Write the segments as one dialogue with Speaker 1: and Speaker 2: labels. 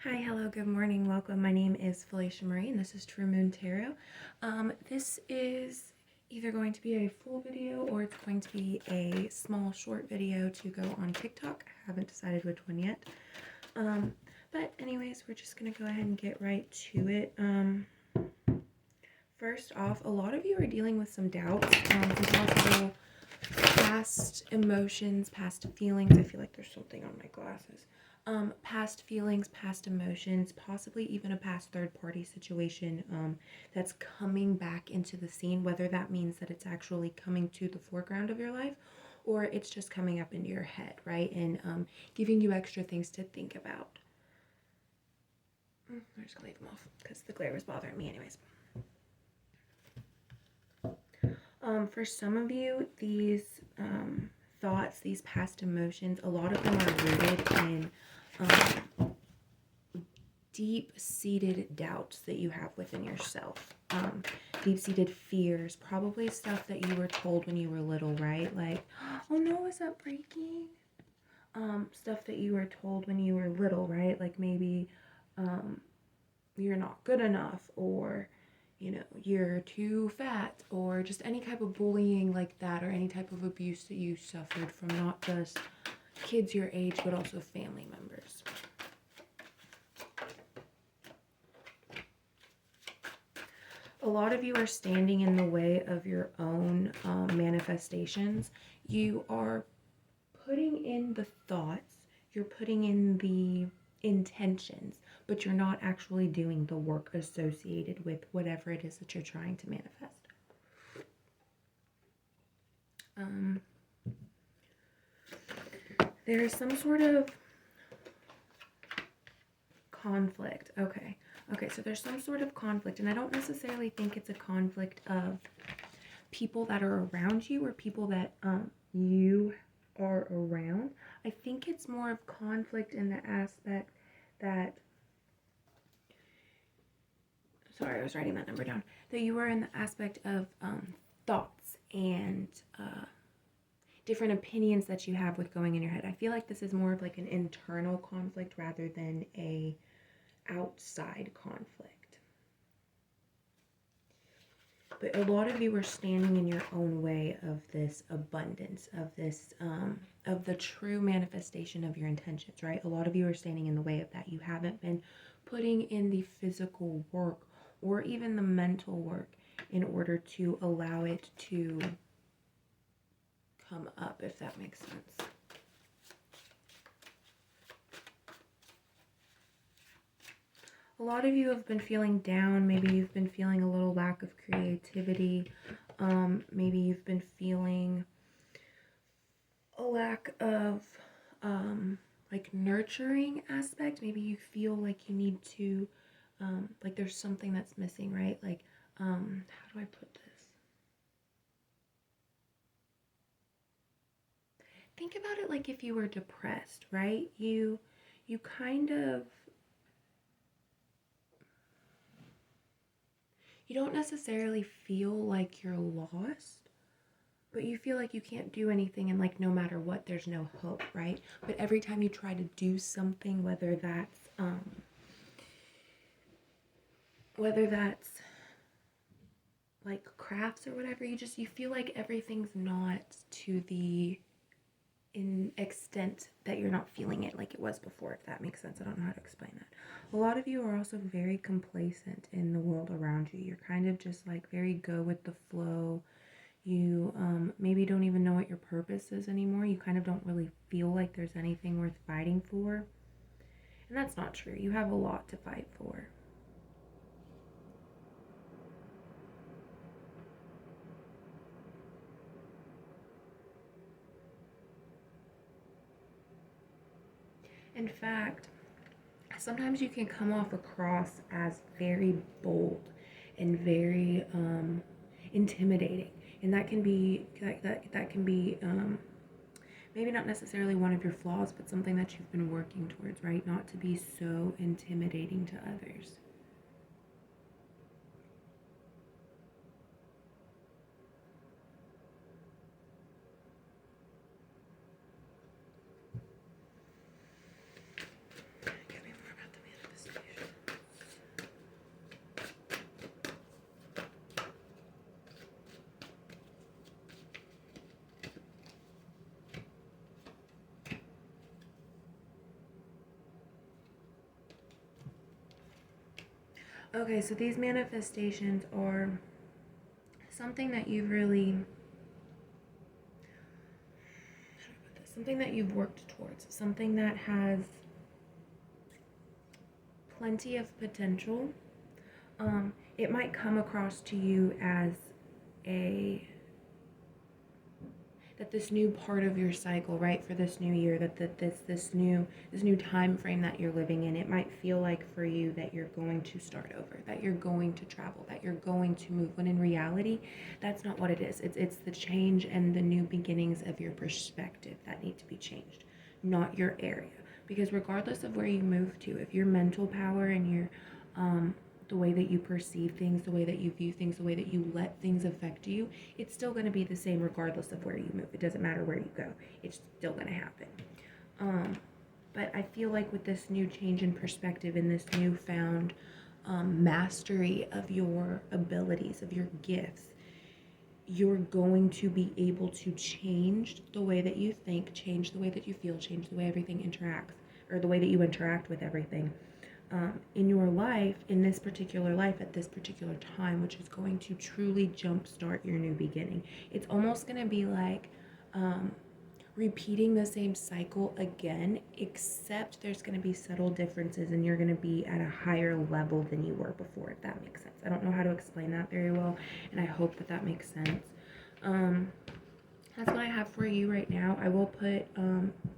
Speaker 1: Hi, hello, good morning, welcome. My name is FeleciaMarie and this is True Moon Tarot. This is either going to be a full video or it's going to be a small short video to go on TikTok. I haven't decided which one yet. But anyways, we're just going to go ahead and get right to it. First off, a lot of you are dealing with some doubts, some possible past emotions, past feelings. I feel like there's something on my glasses. Past feelings, past emotions, possibly even a past third-party situation that's coming back into the scene, whether that means that it's actually coming to the foreground of your life or it's just coming up into your head, right? And giving you extra things to think about. I'm just gonna leave them off because the glare was bothering me anyways. For some of you, these thoughts, these past emotions, a lot of them are rooted in deep-seated doubts that you have within yourself, deep-seated fears, probably stuff that you were told when you were little, right? Like, oh no, is that breaking? Stuff that you were told when you were little, right? Like maybe you're not good enough, or you know, you're too fat, or just any type of bullying like that, or any type of abuse that you suffered from not just kids your age, but also family members. A lot of you are standing in the way of your own manifestations. You are putting in the thoughts, you're putting in the intentions, but you're not actually doing the work associated with whatever it is that you're trying to manifest. There is some sort of conflict. Okay, so there's some sort of conflict, and I don't necessarily think it's a conflict of people that are around you or people that you are around. I think it's more of conflict in the aspect that, sorry, I was writing that number down, that you are in the aspect of thoughts and different opinions that you have with going in your head. I feel like this is more of like an internal conflict rather than a outside conflict. But a lot of you are standing in your own way of this abundance, of this, of the true manifestation of your intentions, right? A lot of you are standing in the way of that. You haven't been putting in the physical work or even the mental work in order to allow it to come up, if that makes sense. A lot of you have been feeling down. Maybe you've been feeling a little lack of creativity. Maybe you've been feeling a lack of like nurturing aspect. Maybe you feel like you need to, like there's something that's missing, right? Like, how do I put this? Think about it like if you were depressed, right? You kind of, you don't necessarily feel like you're lost, but you feel like you can't do anything, and like no matter what, there's no hope, right? But every time you try to do something, whether that's like crafts or whatever, you feel like everything's not to the extent that you're not feeling it like it was before, if that makes sense. I don't know how to explain that. A lot of you are also very complacent in the world around you. You're kind of just like very go with the flow. You maybe don't even know what your purpose is anymore. You kind of don't really feel like there's anything worth fighting for. And that's not true. You have a lot to fight for. In fact, sometimes you can come off across as very bold and very intimidating, and that can be maybe not necessarily one of your flaws, but something that you've been working towards, right? Not to be so intimidating to others. Get me more about the Okay, so these manifestations are something that you've really, how do I put this? Something that you've worked towards, something that has plenty of potential. It might come across to you as that this new part of your cycle, right, for this new year, this new time frame that you're living in, it might feel like for you that you're going to start over, that you're going to travel, that you're going to move, when in reality that's not what it is. It's the change and the new beginnings of your perspective that need to be changed, not your area. Because regardless of where you move to, if your mental power and your the way that you perceive things, the way that you view things, the way that you let things affect you, it's still going to be the same regardless of where you move. It doesn't matter where you go. It's still going to happen. But I feel like with this new change in perspective and this newfound mastery of your abilities, of your gifts, you're going to be able to change the way that you think, change the way that you feel, change the way everything interacts, or the way that you interact with everything. In your life, in this particular life, at this particular time, which is going to truly jumpstart your new beginning. It's almost going to be like repeating the same cycle again, except there's going to be subtle differences and you're going to be at a higher level than you were before, if that makes sense. I don't know how to explain that very well, and I hope that that makes sense. That's what I have for you right now. I will put,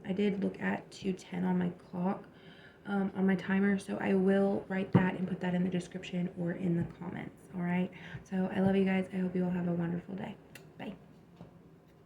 Speaker 1: I did look at 2:10 on my clock. On my timer, so I will write that and put that in the description or in the comments. All right, so I love you guys. I hope you all have a wonderful day. Bye.